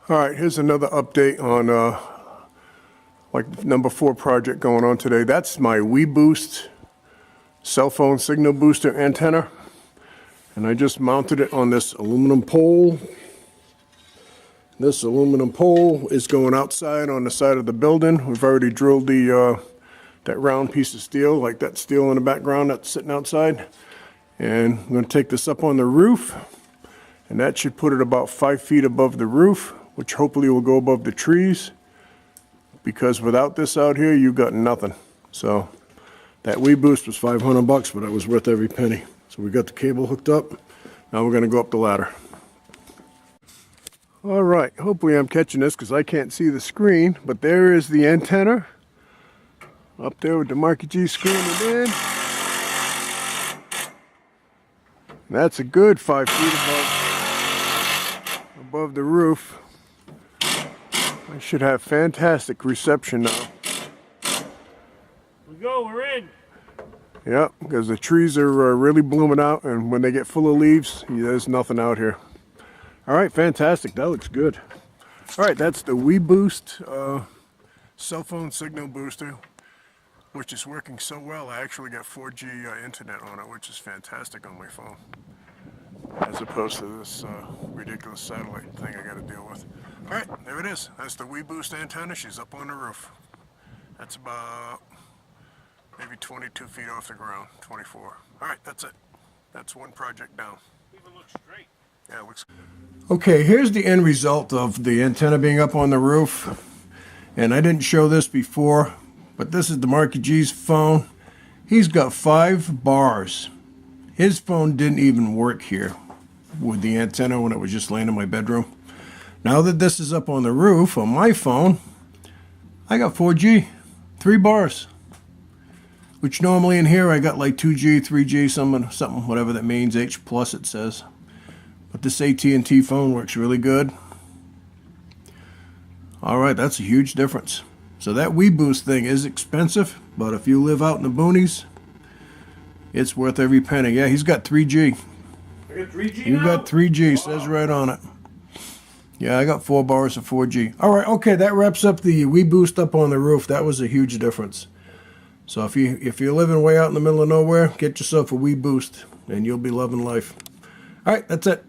All right, here's another update on like number 4 project going on today. That's my WeBoost cell phone signal booster antenna, and I just mounted it on this aluminum pole. This aluminum pole is going outside on the side of the building. We've already drilled the that round piece of steel, like that steel in the background that's sitting outside, and I'm going to take this up on the roof, and that should put it about 5 feet above the roof, which hopefully will go above the trees, because without this out here, you got nothing. So that WeBoost was $500, but it was worth every penny. So we got the cable hooked up. Now we're going to go up the ladder. All right, hopefully I'm catching this because I can't see the screen, but there is the antenna up there with the Marky G screaming in. That's a good 5 feet above the roof. I should have fantastic reception now. We're in. Yep, because the trees are really blooming out, and when they get full of leaves, there's nothing out here. All right, fantastic. That looks good. All right, that's the WeBoost cell phone signal booster, which is working so well. I actually got 4G internet on it, which is fantastic on my phone, as opposed to this ridiculous satellite thing I got to deal with. All right, there it is. That's the WeBoost antenna. She's up on the roof. That's about maybe 22 feet off the ground, 24. All right, that's it. That's one project down. Even looks straight. Yeah, it looks good. Okay, here's the end result of the antenna being up on the roof. And I didn't show this before, but this is the Marky G's phone. He's got 5 bars. His phone didn't even work here with the antenna when it was just laying in my bedroom. Now that this is up on the roof on my phone, I got 4G, 3 bars. Which normally in here I got like 2G, 3G, something, whatever that means, H plus it says. But this AT&T phone works really good. All right, that's a huge difference. So that WeBoost thing is expensive, but if you live out in the boonies, it's worth every penny. Yeah, he's got 3G. I got 3G You now? got 3G, says right on it. Yeah, I got 4 bars of 4G. All right, okay, that wraps up the WeBoost up on the roof. That was a huge difference. So if you're living way out in the middle of nowhere, get yourself a WeBoost, and you'll be loving life. All right, that's it.